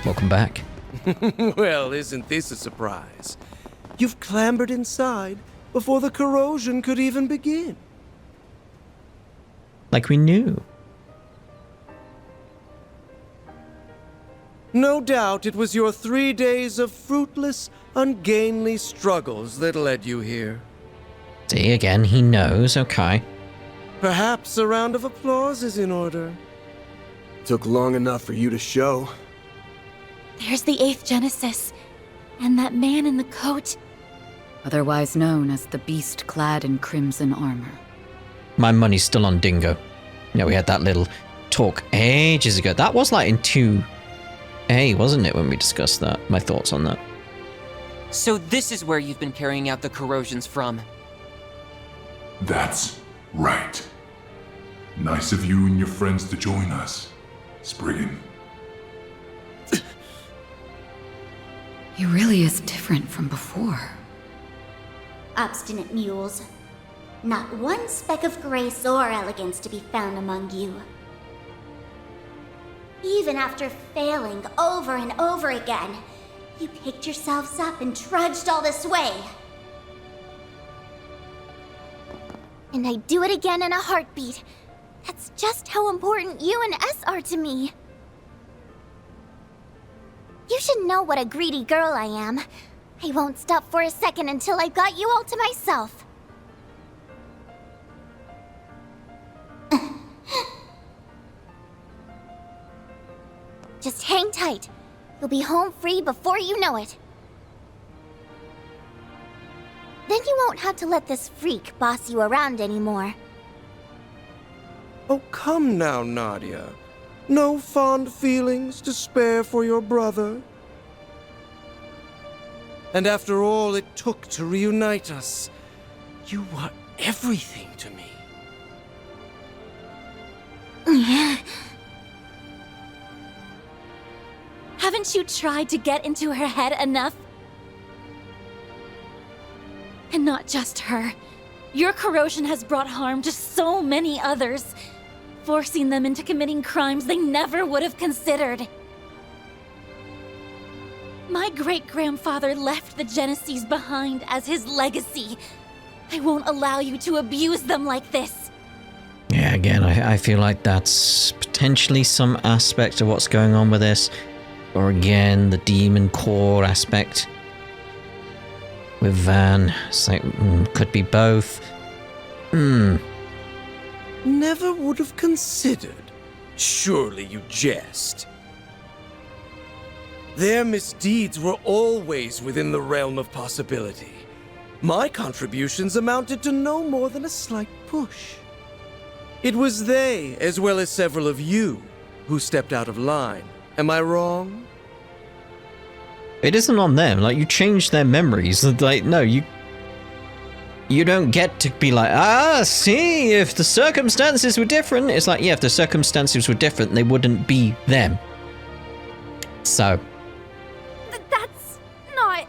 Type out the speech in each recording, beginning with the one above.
Welcome back. Well, isn't this a surprise? You've clambered inside before the corrosion could even begin. Like we knew. No doubt it was your 3 days of fruitless, ungainly struggles that led you here. See, again, he knows, okay. Perhaps a round of applause is in order. Took long enough for you to show. There's the 8th Genesis, and that man in the coat. Otherwise known as the beast clad in crimson armor. My money's still on Dingo. You know, we had that little talk ages ago. That was like in 2A, wasn't it, when we discussed that? My thoughts on that. So this is where you've been carrying out the corrosions from. That's right. Nice of you and your friends to join us, Spriggan. He really is different from before. Obstinate mules. Not one speck of grace or elegance to be found among you. Even after failing over and over again, you picked yourselves up and trudged all this way. And I'd do it again in a heartbeat. That's just how important you and S are to me. You should know what a greedy girl I am. I won't stop for a second until I've got you all to myself. Just hang tight. You'll be home free before you know it. Then you won't have to let this freak boss you around anymore. Oh, come now, Nadia. No fond feelings to spare for your brother? And after all it took to reunite us, you were everything to me. Haven't you tried to get into her head enough? And not just her. Your corrosion has brought harm to so many others, forcing them into committing crimes they never would have considered. My great-grandfather left the Genesees behind as his legacy. I won't allow you to abuse them like this. Yeah, again, I feel like that's potentially some aspect of what's going on with this. Or again, the demon core aspect with Van. It's like, could be both. Never would have considered. Surely you jest. Their misdeeds were always within the realm of possibility. My contributions amounted to no more than a slight push. It was they, as well as several of you, who stepped out of line. Am I wrong? It isn't on them. Like, you changed their memories. Like, no, you don't get to be like, see, if the circumstances were different. It's like, yeah, if the circumstances were different, they wouldn't be them. So. That's not...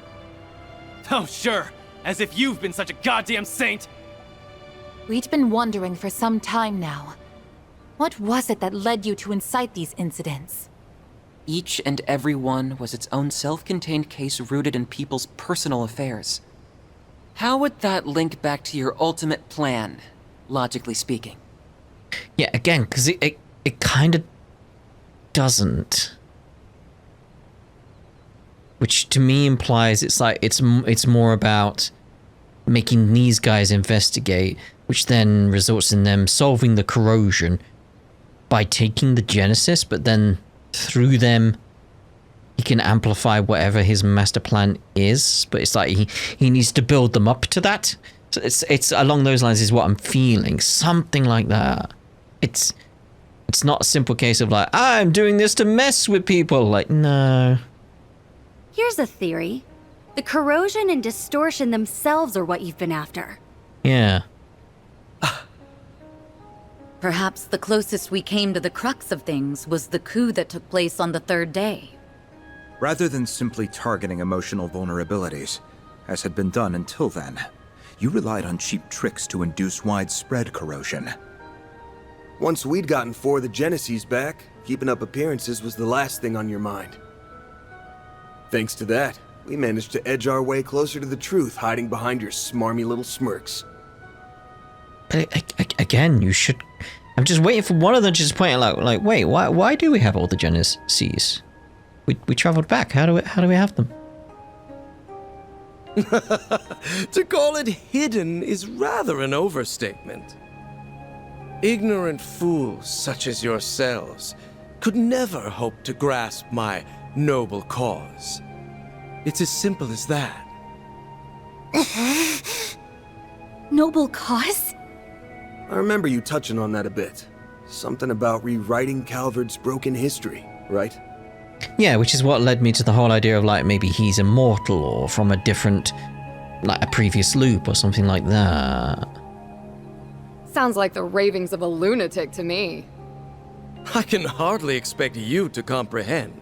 Oh, sure. As if you've been such a goddamn saint. We'd been wondering for some time now. What was it that led you to incite these incidents? Each and every one was its own self-contained case rooted in people's personal affairs. How would that link back to your ultimate plan, logically speaking? Yeah, again, because it kind of doesn't. Which to me implies it's like it's more about making these guys investigate, which then results in them solving the corrosion by taking the Genesis, but then through them he can amplify whatever his master plan is. But it's like he needs to build them up to that. So it's along those lines is what I'm feeling. Something like that. It's not a simple case of like, I'm doing this to mess with people. Like, no. Here's a theory. The corrosion and distortion themselves are what you've been after. Yeah. Perhaps the closest we came to the crux of things was the coup that took place on the 3rd day. Rather than simply targeting emotional vulnerabilities, as had been done until then, you relied on cheap tricks to induce widespread corrosion. Once we'd gotten 4 of the Genesees back, keeping up appearances was the last thing on your mind. Thanks to that, we managed to edge our way closer to the truth, hiding behind your smarmy little smirks. But again, you should... I'm just waiting for one of them to just point out, like, wait, why do we have all the Genesis? We traveled back. How do we have them? To call it hidden is rather an overstatement. Ignorant fools such as yourselves could never hope to grasp my noble cause. It's as simple as that. Noble cause? I remember you touching on that a bit. Something about rewriting Calvard's broken history, right? Yeah, which is what led me to the whole idea of, like, maybe he's immortal or from a different, like, a previous loop or something like that. Sounds like the ravings of a lunatic to me. I can hardly expect you to comprehend.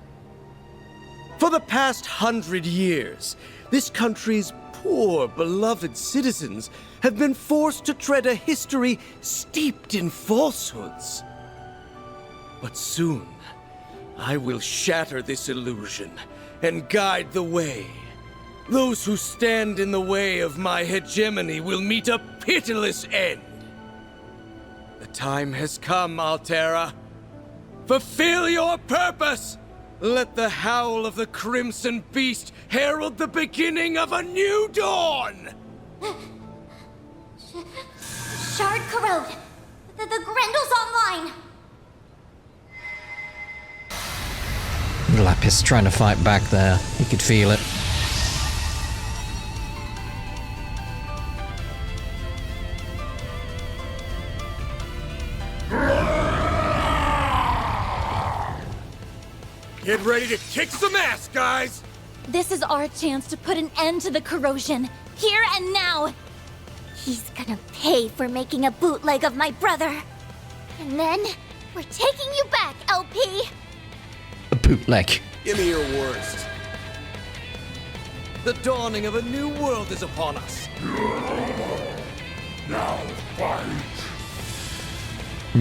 For the past 100 years, this country's poor, beloved citizens have been forced to tread a history steeped in falsehoods. But soon, I will shatter this illusion and guide the way. Those who stand in the way of my hegemony will meet a pitiless end. The time has come, Altera. Fulfill your purpose! Let the howl of the Crimson Beast herald the beginning of a new dawn! Shard corrode. The Grendel's online. Lapis trying to fight back there. You could feel it. Get ready to kick some ass, guys! This is our chance to put an end to the corrosion, here and now. He's gonna pay for making a bootleg of my brother. And then, we're taking you back, LP! A bootleg. Give me your worst. The dawning of a new world is upon us. Now fight.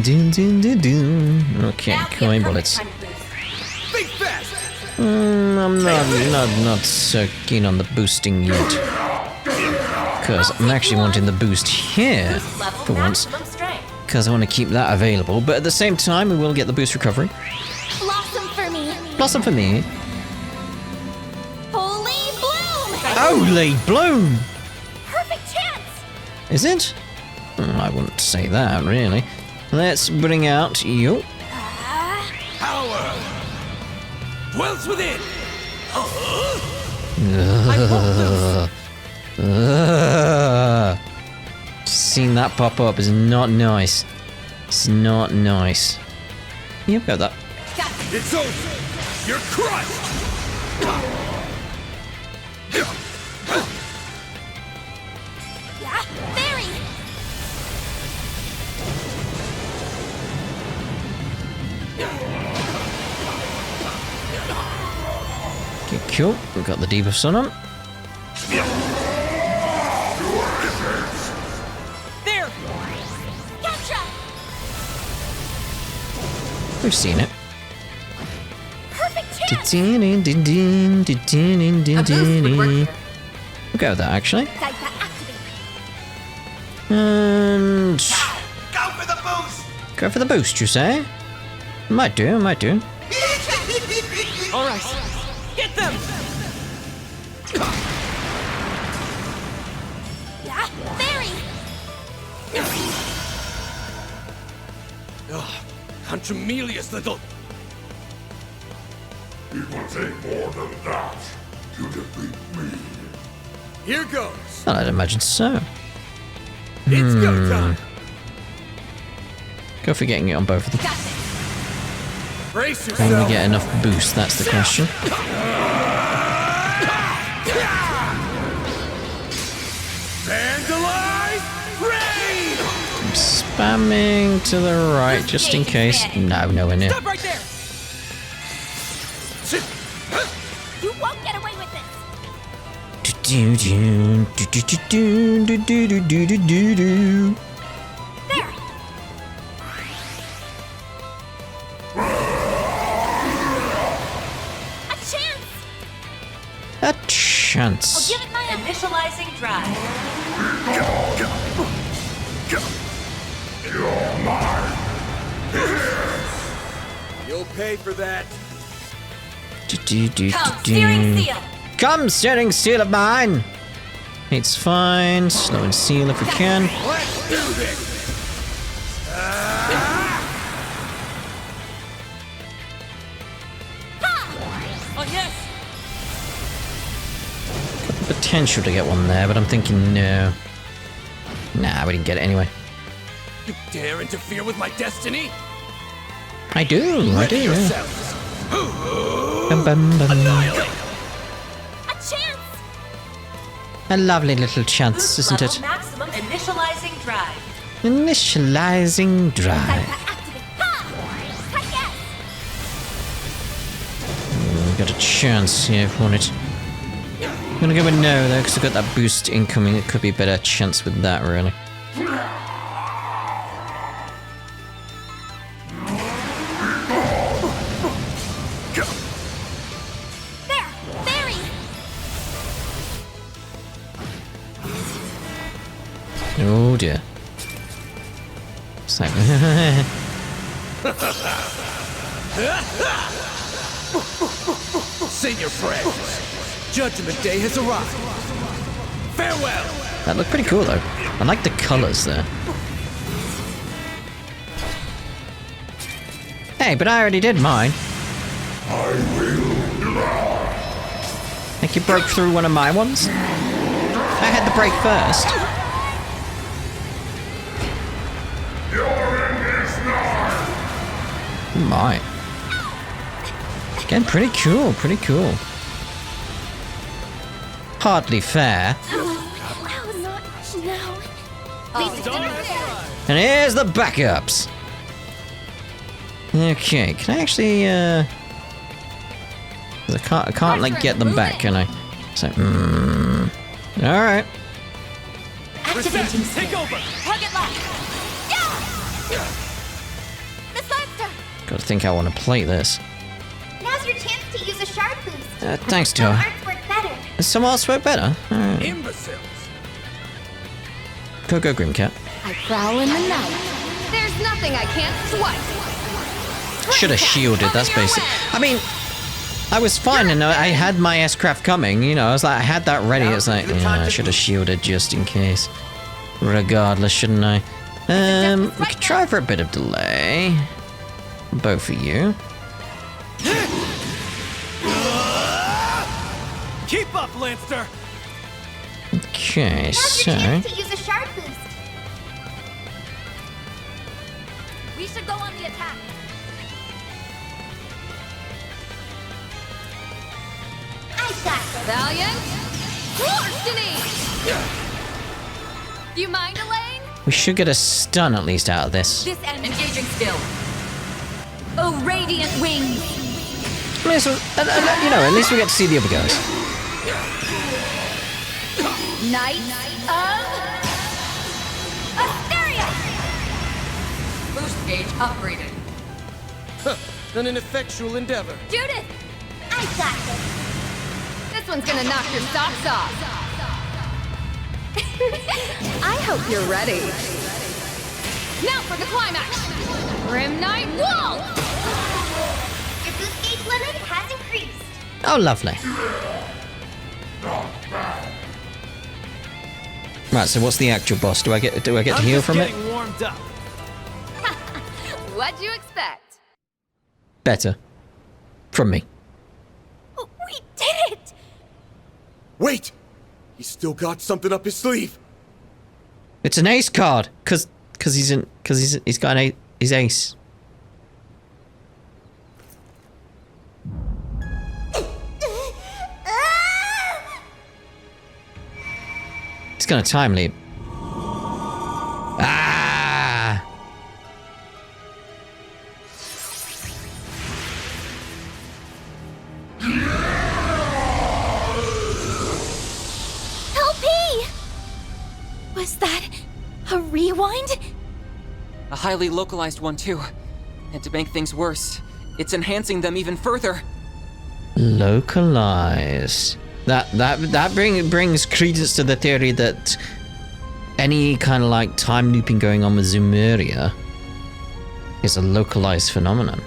Dun, dun, dun, dun. Okay, coin bullets. Think fast! I'm not so keen on the boosting yet. Because I'm actually wanting the boost here for once. Because I want to keep that available. But at the same time, we will get the boost recovery. Blossom for me! Blossom for me. Holy bloom! Holy bloom! Perfect chance! Is it? I wouldn't say that, really. Let's bring out you. Power! Dwells within! Seeing that pop up is not nice. It's not nice. Yep, got that. It's over! You're crushed! Barry! Okay, cool. We've got the debuffs on him. There! Gotcha! We've seen it. Perfect chance! We'll go with that, actually. Sci-Fi activate. And... Go for the boost! Go for the boost, you say? Might do, might do. All right, get them! Yeah, Barry! Contumelious little... It will take more than that to defeat me. Here goes! Well, I'd imagine so. It's go time! Go for getting it on both of them. Brace Can we yourself! get enough boost? That's the question. Vandalize! Rain! I'm spamming to the right just in case. No, nowhere near. Stop right there! You won't get away with this! There! A chance! A chance. Give it my initializing drive. You'll pay for that. Come, steering seal. Come, steering seal of mine. It's fine. Slow and seal if we can. Let's do this! Oh, yes! Got the potential to get one there, but I'm thinking no. Nah, we didn't get it anyway. You dare interfere with my destiny? I do, yeah. Yourselves. Bum, bum, bum. Annihilate! A chance. A lovely little chance, isn't it? Maximum initializing drive. Initializing drive. We got a chance here if we want it. I'm gonna go with no though, because I've got that boost incoming. It could be a better chance with that, really. Oh dear. It's like Sing your prayers. Judgment Day has arrived. Farewell. that looked pretty cool though. I like the colours there. Hey, but I already did mine. I think you broke through one of my ones. I had the break first. Oh my. Again, pretty cool, pretty cool. Hardly fair. And here's the backups. Okay, can I actually, 'cause I can't like get them back, can I? So, alright. Activating take over. Target lock. Miss Lester. Gotta think I want to play this. Now's your chance to use a shard boost. Thanks, Some Tor. arts work better. Does someone else work better? Alright. Imbeciles. Go, Grimcat. I prowl in the night. There's nothing I can't swipe. Should have shielded, that's basic. I mean, I was fine and I had my S-Craft coming, you know, I was like, I had that ready. It's like, yeah, I should have shielded just in case. Regardless, shouldn't I? We could try for a bit of delay. Both of you. Keep up, Lancer! Okay, Now's so... your chance to use a shard boost. We should go on the attack. I got this. Valiant. Larceny! Do you mind, Elaine? We should get a stun at least out of this. This end. Engaging skill. Oh, radiant wings. I mean, so, you know, at least we get to see the other guys. Knight of Asteria. Boost gauge upgraded. An ineffectual endeavor. Judith. I got this. This one's gonna knock your socks off. I hope you're ready. Now for the climax. Grim Knight Wall! Your boost gauge limit has increased. Oh, lovely. Right, so what's the actual boss? Do I get to heal from it? Warmed up. What'd you expect? Better. From me. We did it. Wait! He's still got something up his sleeve. It's an ace card, cause he's got his ace. He's got a time leap. Ah! LP. Was that a rewind? A highly localized one, too. And to make things worse, it's enhancing them even further. Localized. That brings credence to the theory that any kind of like time looping going on with Zumeria is a localized phenomenon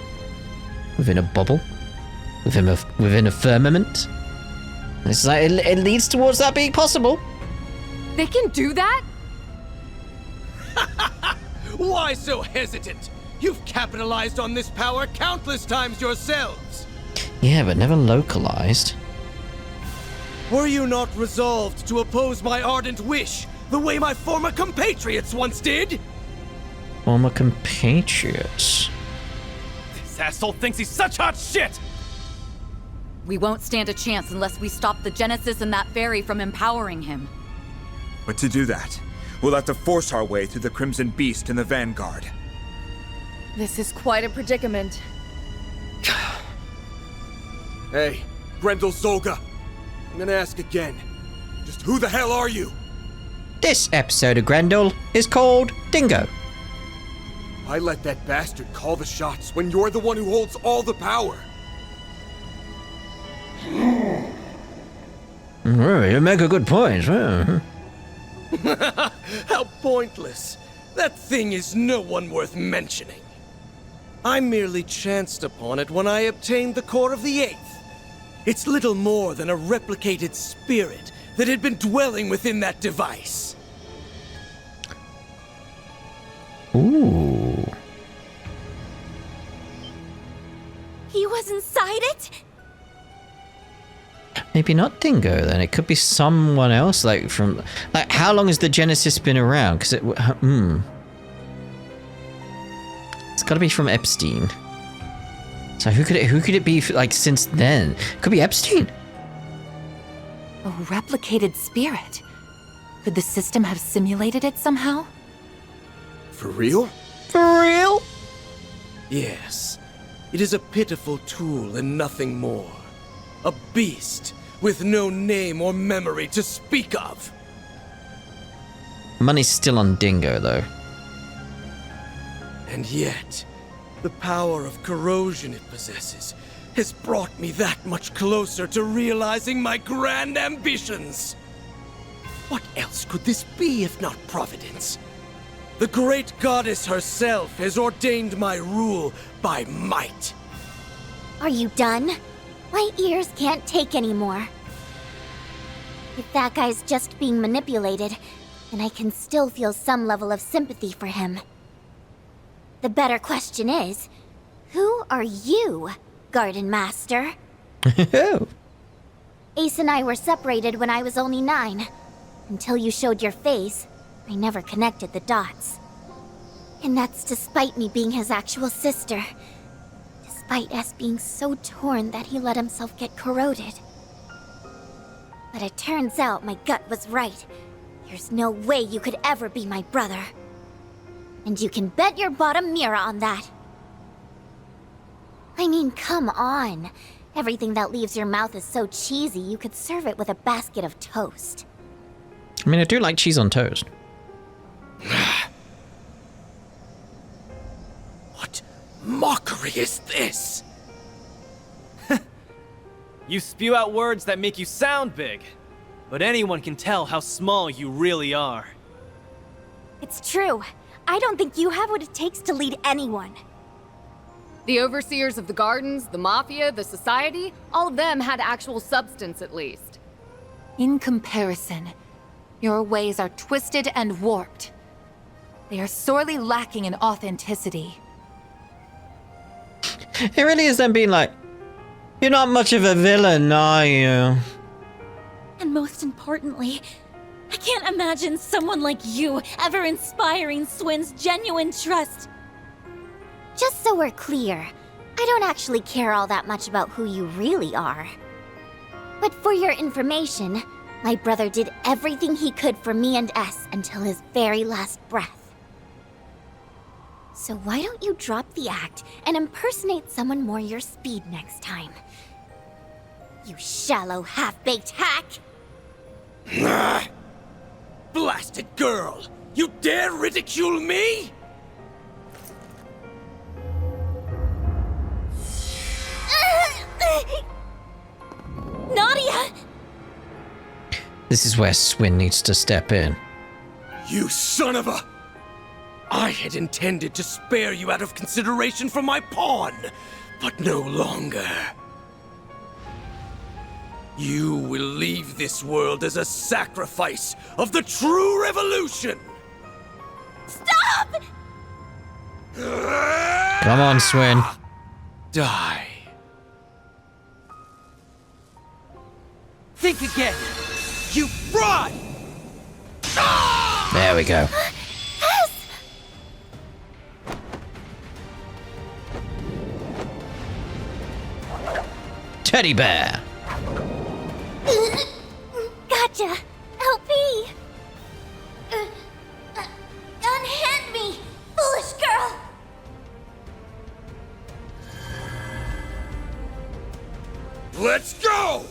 within a bubble, within a firmament. It's like it leads towards that being possible. They can do that? Why so hesitant? You've capitalized on this power countless times yourselves. Yeah, but never localized. Were you not resolved to oppose my ardent wish, the way my former compatriots once did? Former compatriots? This asshole thinks he's such hot shit! We won't stand a chance unless we stop the Genesis and that fairy from empowering him. But to do that, we'll have to force our way through the Crimson Beast and the Vanguard. This is quite a predicament. Hey, Grendel Zolga. I'm gonna ask again. Just who the hell are you? This episode of Grendel is called Dingo. I let that bastard call the shots when you're the one who holds all the power. You make a good point. How pointless. That thing is no one worth mentioning. I merely chanced upon it when I obtained the core of the Eighth. It's little more than a replicated spirit that had been dwelling within that device. Ooh. He was inside it? Maybe not Dingo then. It could be someone else. Like how long has the Genesis been around? Because it's got to be from Epstein. So who could it be like since then? Could be Epstein. A replicated spirit. Could the system have simulated it somehow? For real? For real? Yes. It is a pitiful tool and nothing more. A beast with no name or memory to speak of. Money's still on Dingo though. And yet, the power of corrosion it possesses has brought me that much closer to realizing my grand ambitions. What else could this be if not Providence? The great goddess herself has ordained my rule by might. Are you done? My ears can't take anymore. If that guy's just being manipulated, then I can still feel some level of sympathy for him. The better question is, who are you, Gardenmaster? Ace and I were separated when I was only 9. Until you showed your face, I never connected the dots. And that's despite me being his actual sister. Despite us being so torn that he let himself get corroded. But it turns out my gut was right. There's no way you could ever be my brother. And you can bet your bottom mirror on that. I mean, come on. Everything that leaves your mouth is so cheesy, you could serve it with a basket of toast. I mean, I do like cheese on toast. What mockery is this? You spew out words that make you sound big, but anyone can tell how small you really are. It's true. I don't think you have what it takes to lead anyone. The overseers of the gardens, the mafia, the society, all of them had actual substance at least. In comparison, your ways are twisted and warped. They are sorely lacking in authenticity. It really is them being like, you're not much of a villain, are you? And most importantly, I can't imagine someone like you ever inspiring Swin's genuine trust. Just so we're clear, I don't actually care all that much about who you really are. But for your information, my brother did everything he could for me and S until his very last breath. So why don't you drop the act and impersonate someone more your speed next time? You shallow, half-baked hack! Blasted girl! You dare ridicule me? Nadia! This is where Swin needs to step in. You son of a... I had intended to spare you out of consideration for my pawn, but no longer. You will leave this world as a sacrifice of the true revolution! Stop! Come on, Swin. Die. Think again! You fraud! There we go. Teddy bear. Gotcha. Help me. Unhand me, foolish girl. Let's go!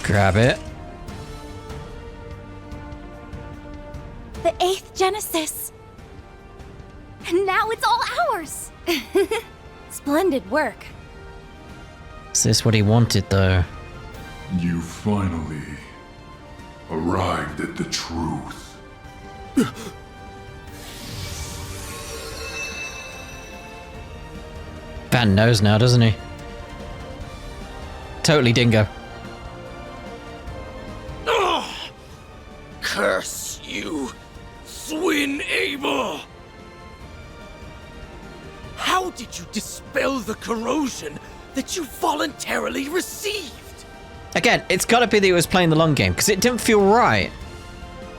Grab it. The 8th Genesis. And now it's all ours. Splendid work. Is this what he wanted, though? You finally arrived at the truth. Van knows now, doesn't he? Totally dingo. Curse you, Swin Abel! How did you dispel the corrosion that you voluntarily received? Again, it's gotta be that he was playing the long game, because it didn't feel right.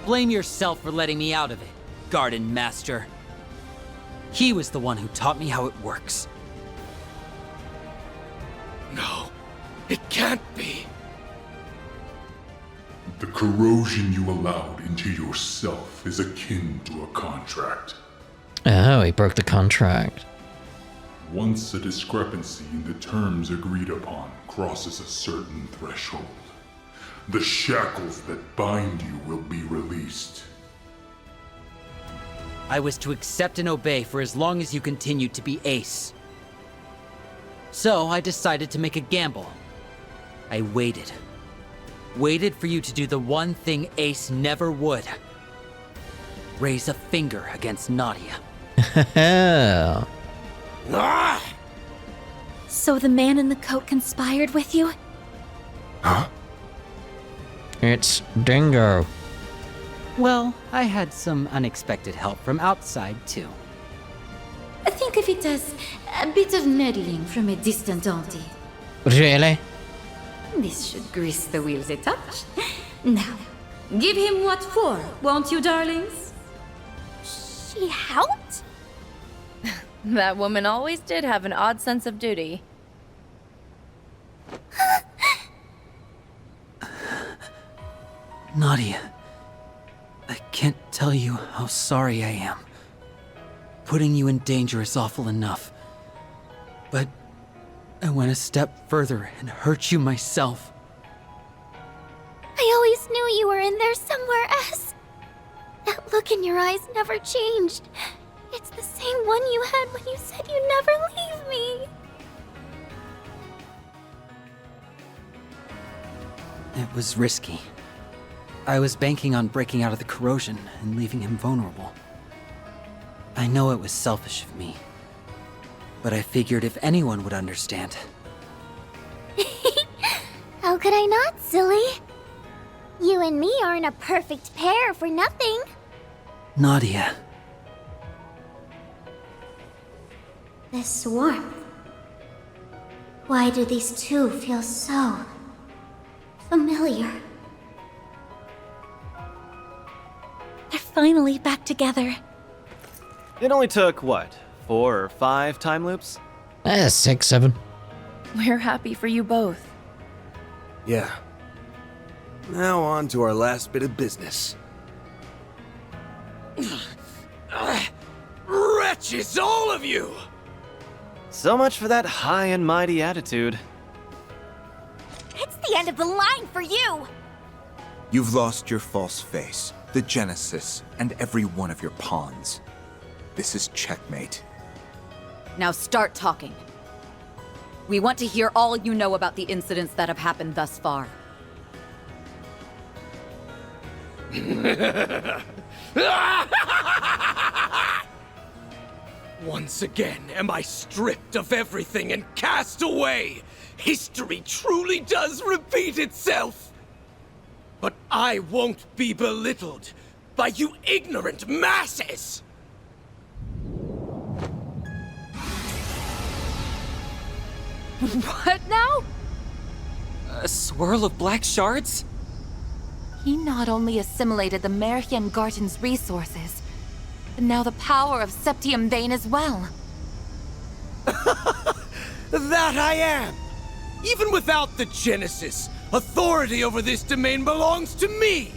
Blame yourself for letting me out of it, Gardenmaster. He was the one who taught me how it works. No, it can't be. The corrosion you allowed into yourself is akin to a contract. Oh, he broke the contract. Once a discrepancy in the terms agreed upon crosses a certain threshold, the shackles that bind you will be released. I was to accept and obey for as long as you continued to be Ace. So I decided to make a gamble. I waited. Waited for you to do the one thing Ace never would. Raise a finger against Nadia. So the man in the coat conspired with you? Huh? It's Dingo. Well, I had some unexpected help from outside, too. Think of it as a bit of meddling from a distant auntie. Really? This should grease the wheels a touch. Now, give him what for, won't you, darlings? She helped? That woman always did have an odd sense of duty. Nadia, I can't tell you how sorry I am. Putting you in danger is awful enough. But I went a step further and hurt you myself. I always knew you were in there somewhere else. That look in your eyes never changed. It's the same one you had when you said you'd never leave me. It was risky. I was banking on breaking out of the corrosion and leaving him vulnerable. I know it was selfish of me, but I figured if anyone would understand. How could I not, silly? You and me aren't a perfect pair for nothing. Nadia. This warmth. Why do these two feel so familiar? They're finally back together. It only took, what, 4 or 5 time loops? 6, 7. We're happy for you both. Yeah. Now on to our last bit of business. Wretches, all of you! So much for that high and mighty attitude. It's the end of the line for you! You've lost your false face, the Genesis, and every one of your pawns. This is checkmate. Now start talking. We want to hear all you know about the incidents that have happened thus far. Once again am I stripped of everything and cast away. History truly does repeat itself. But I won't be belittled by you ignorant masses! What now? A swirl of black shards? He not only assimilated the Merian Garden's resources, but now the power of Septium Vein as well. That I am! Even without the Genesis, authority over this domain belongs to me!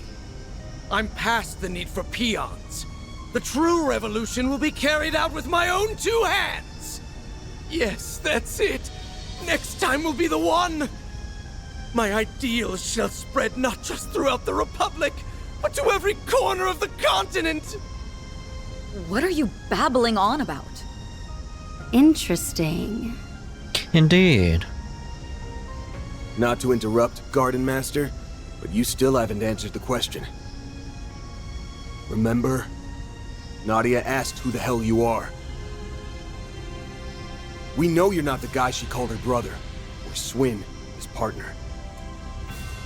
I'm past the need for peons. The true revolution will be carried out with my own two hands! Yes, that's it! Next time will be the one! My ideals shall spread not just throughout the Republic, but to every corner of the continent! What are you babbling on about? Interesting. Indeed. Not to interrupt, Gardenmaster, but you still haven't answered the question. Remember? Nadia asked who the hell you are. We know you're not the guy she called her brother, or Swin, his partner.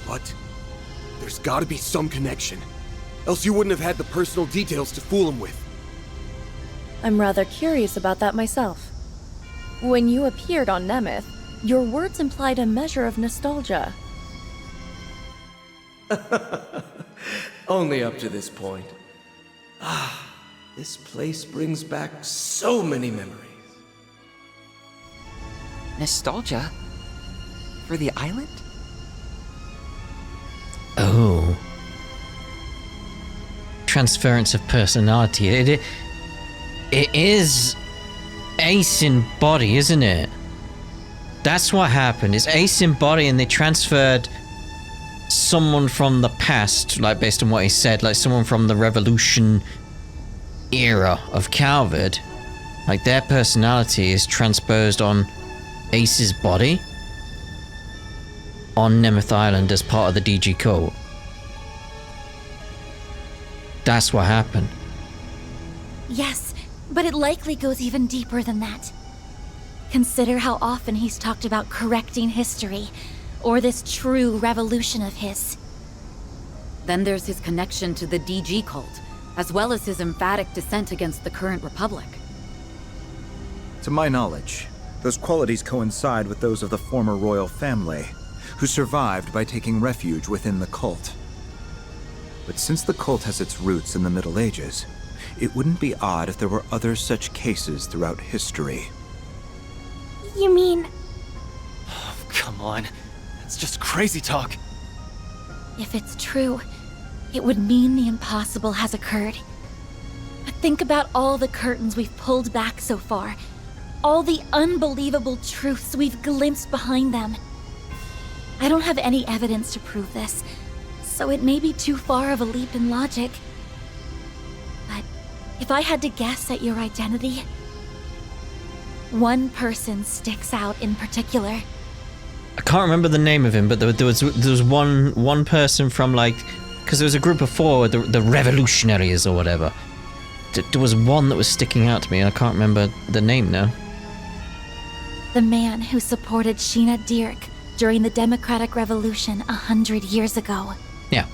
But there's gotta be some connection. Else you wouldn't have had the personal details to fool him with. I'm rather curious about that myself. When you appeared on Nemeth, your words implied a measure of nostalgia. Only up to this point. Ah, this place brings back so many memories. Nostalgia? For the island? Oh. Transference of personality. It is Ace in body, isn't it? That's what happened. It's Ace in body and they transferred someone from the past, like based on what he said, like someone from the revolution era of Calvard. Like their personality is transposed on Ace's body on Nemeth Island as part of the DG cult. That's what happened. Yes, but it likely goes even deeper than that. Consider how often he's talked about correcting history, or this true revolution of his. Then there's his connection to the DG cult, as well as his emphatic dissent against the current republic. To my knowledge, those qualities coincide with those of the former royal family, who survived by taking refuge within the cult. But since the cult has its roots in the Middle Ages, it wouldn't be odd if there were other such cases throughout history. You mean... Oh, come on. That's just crazy talk. If it's true, it would mean the impossible has occurred. But think about all the curtains we've pulled back so far. All the unbelievable truths we've glimpsed behind them. I don't have any evidence to prove this, so it may be too far of a leap in logic. But if I had to guess at your identity, one person sticks out in particular. I can't remember the name of him, but there was one person from, like, because there was a group of four, the revolutionaries or whatever. There was one that was sticking out to me, and I can't remember the name now. The man who supported Sheena Dirk during the Democratic Revolution 100 years ago. Yeah.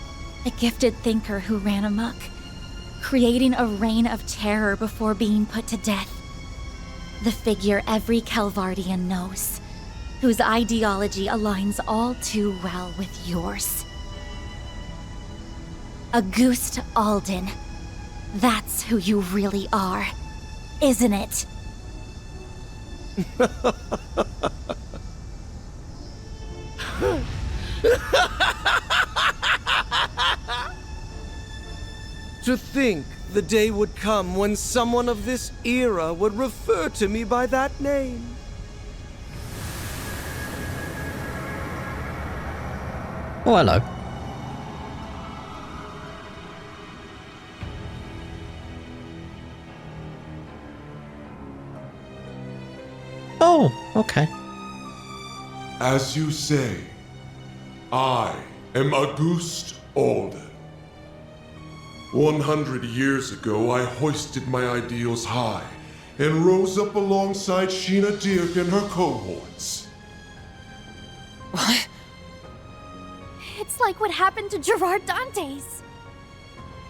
A gifted thinker who ran amok, creating a reign of terror before being put to death. The figure every Calvardian knows, whose ideology aligns all too well with yours. Auguste Alden. That's who you really are, isn't it? To think the day would come when someone of this era would refer to me by that name. Oh, hello. Oh, okay. As you say, I am Auguste Alden. 100 years ago, I hoisted my ideals high and rose up alongside Sheena Dirk and her cohorts. What? It's like what happened to Gerard Dantes.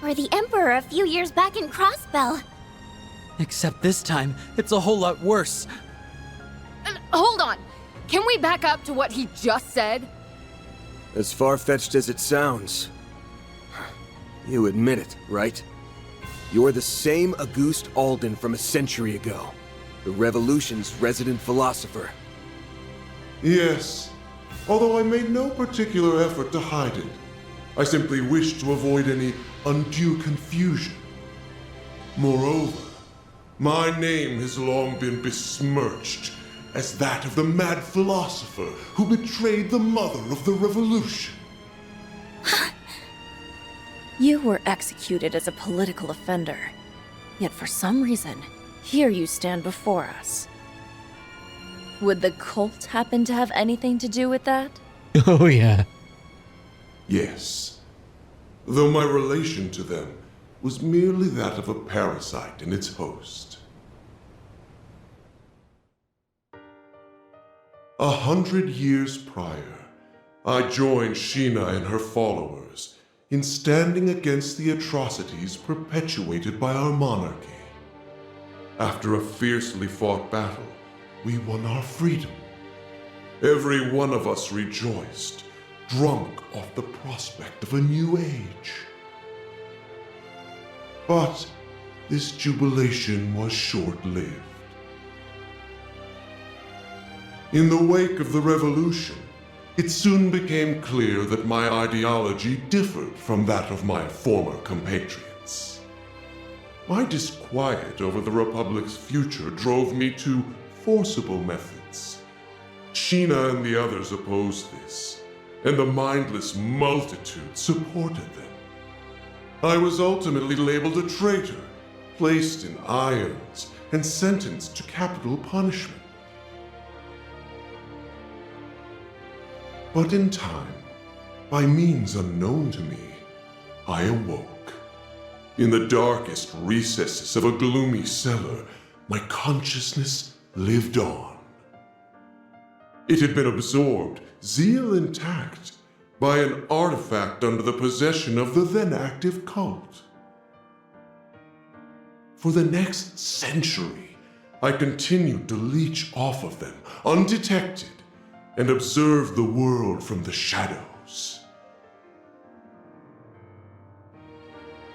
Or the Emperor a few years back in Crossbell. Except this time, it's a whole lot worse. Hold on. Can we back up to what he just said? As far-fetched as it sounds. You admit it, right? You're the same Auguste Alden from a century ago. The Revolution's resident philosopher. Yes, although I made no particular effort to hide it. I simply wished to avoid any undue confusion. Moreover, my name has long been besmirched as that of the mad philosopher who betrayed the mother of the revolution. You were executed as a political offender. Yet for some reason, here you stand before us. Would the cult happen to have anything to do with that? Oh, yeah. Yes. Though my relation to them was merely that of a parasite in its host. 100 years prior, I joined Sheena and her followers in standing against the atrocities perpetuated by our monarchy. After a fiercely fought battle, we won our freedom. Every one of us rejoiced, drunk off the prospect of a new age. But this jubilation was short-lived. In the wake of the revolution, it soon became clear that my ideology differed from that of my former compatriots. My disquiet over the Republic's future drove me to forcible methods. Sheena and the others opposed this, and the mindless multitude supported them. I was ultimately labeled a traitor, placed in irons, and sentenced to capital punishment. But in time, by means unknown to me, I awoke. In the darkest recesses of a gloomy cellar, my consciousness lived on. It had been absorbed, zeal intact, by an artifact under the possession of the then active cult. For the next century, I continued to leech off of them, undetected, and observe the world from the shadows.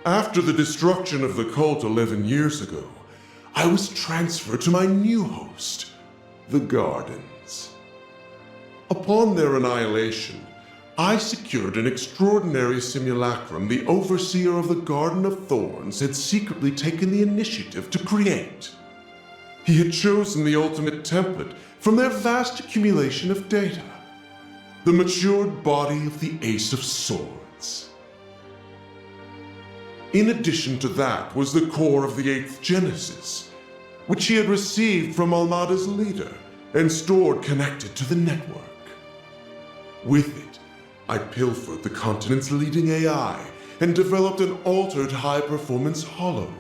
After the destruction of the cult 11 years ago, I was transferred to my new host, the Gardens. Upon their annihilation, I secured an extraordinary simulacrum the overseer of the Garden of Thorns had secretly taken the initiative to create. He had chosen the ultimate template from their vast accumulation of data, the matured body of the Ace of Swords. In addition to that was the core of the 8th Genesis, which he had received from Almada's leader and stored connected to the network. With it, I pilfered the continent's leading AI and developed an altered high-performance hollow,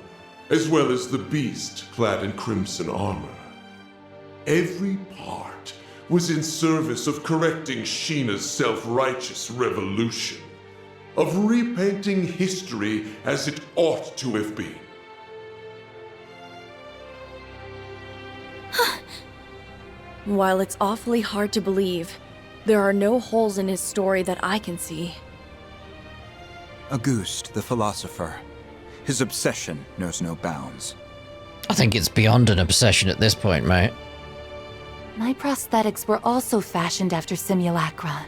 as well as the beast clad in crimson armor. Every part was in service of correcting Sheena's self-righteous revolution, of repainting history as it ought to have been. While it's awfully hard to believe, there are no holes in his story that I can see. Auguste, the philosopher. His obsession knows no bounds. I think it's beyond an obsession at this point, mate. My prosthetics were also fashioned after simulacra.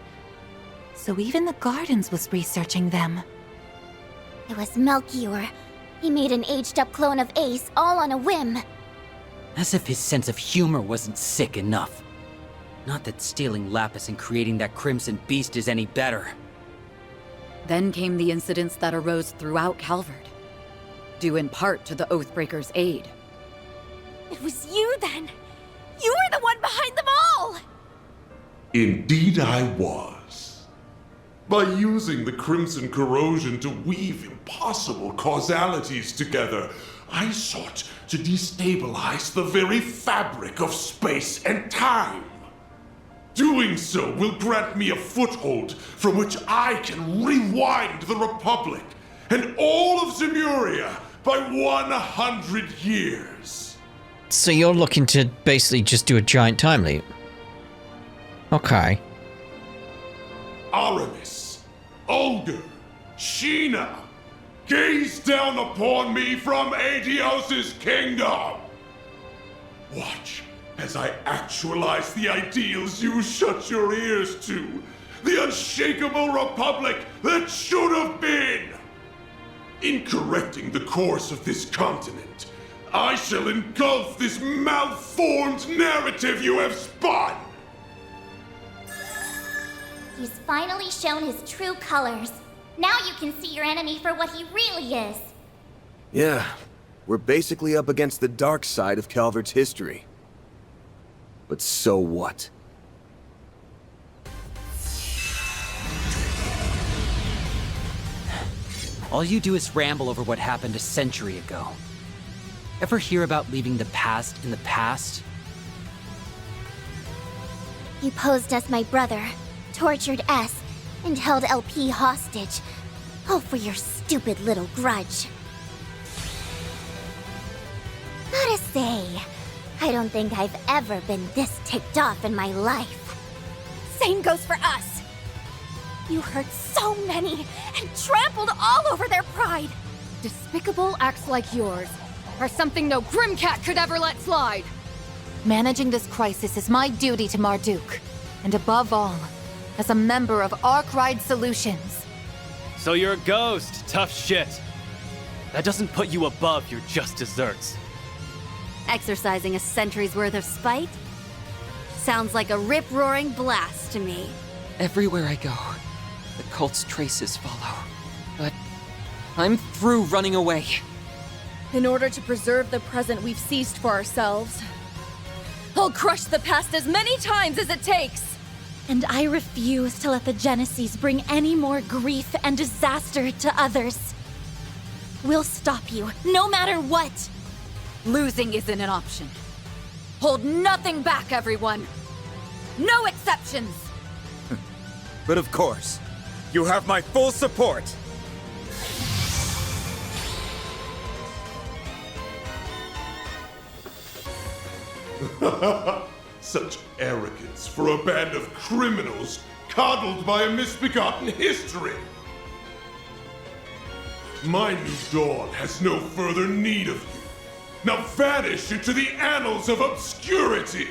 So even the Gardens was researching them. It was Melchior. He made an aged-up clone of Ace all on a whim. As if his sense of humor wasn't sick enough. Not that stealing Lapis and creating that Crimson Beast is any better. Then came the incidents that arose throughout Calvard, due in part to the Oathbreaker's aid. It was you then! You were the one behind them all! Indeed I was. By using the crimson corrosion to weave impossible causalities together, I sought to destabilize the very fabric of space and time. Doing so will grant me a foothold from which I can rewind the Republic and all of Zemuria by 100 years. So you're looking to basically just do a giant time leap? Okay. Aramis, Olga, Sheena, gaze down upon me from Aetios' kingdom. Watch as I actualize the ideals you shut your ears to. The unshakable republic that should have been. In correcting the course of this continent, I shall engulf this malformed narrative you have spun. He's finally shown his true colors. Now you can see your enemy for what he really is. Yeah, we're basically up against the dark side of Calvert's history. But so what? All you do is ramble over what happened a century ago. Ever hear about leaving the past in the past? You posed as my brother, tortured S, and held LP hostage. All for your stupid little grudge. Gotta say, I don't think I've ever been this ticked off in my life. Same goes for us. You hurt so many and trampled all over their pride. Despicable acts like yours are something no Grimcat could ever let slide. Managing this crisis is my duty to Marduk, and above all, as a member of Arkwright Solutions. So you're a ghost, tough shit. That doesn't put you above your just desserts. Exercising a century's worth of spite? Sounds like a rip-roaring blast to me. Everywhere I go, the cult's traces follow. But I'm through running away. In order to preserve the present we've seized for ourselves, I'll crush the past as many times as it takes! And I refuse to let the Genesis bring any more grief and disaster to others. We'll stop you, no matter what! Losing isn't an option. Hold nothing back, everyone! No exceptions! But of course, you have my full support! Such arrogance for a band of criminals coddled by a misbegotten history! My new dawn has no further need of you. Now vanish into the annals of obscurity!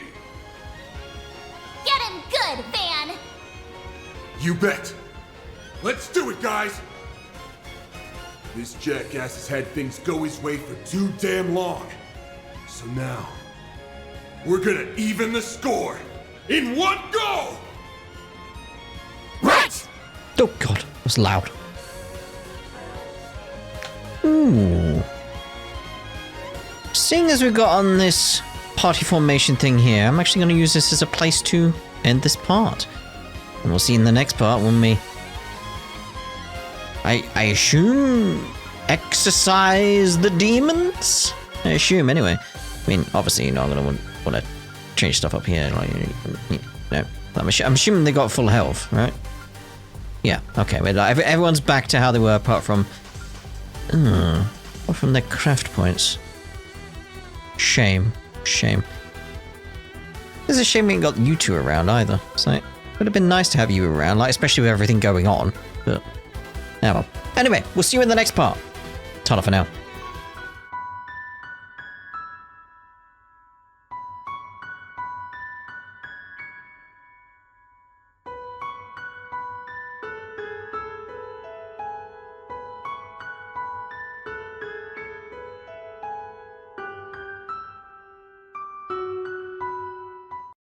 Get him good, Van! You bet! Let's do it, guys! This jackass has had things go his way for too damn long. So now, we're gonna even the score in one go! Right! Oh god, that was loud. Ooh. Seeing as we've got on this party formation thing here, I'm actually going to use this as a place to end this part. And we'll see in the next part when we... I assume exercise the demons? I assume, anyway. I mean, obviously, you're not going to want to change stuff up here. Like, no. I'm assuming they got full health, right? Yeah, okay. But everyone's back to how they were apart from... apart from their craft points. Shame. It's a shame we ain't got you two around either. It's like, it would have been nice to have you around, like, especially with everything going on. But, yeah, well. Anyway, we'll see you in the next part. Ta-ra for now.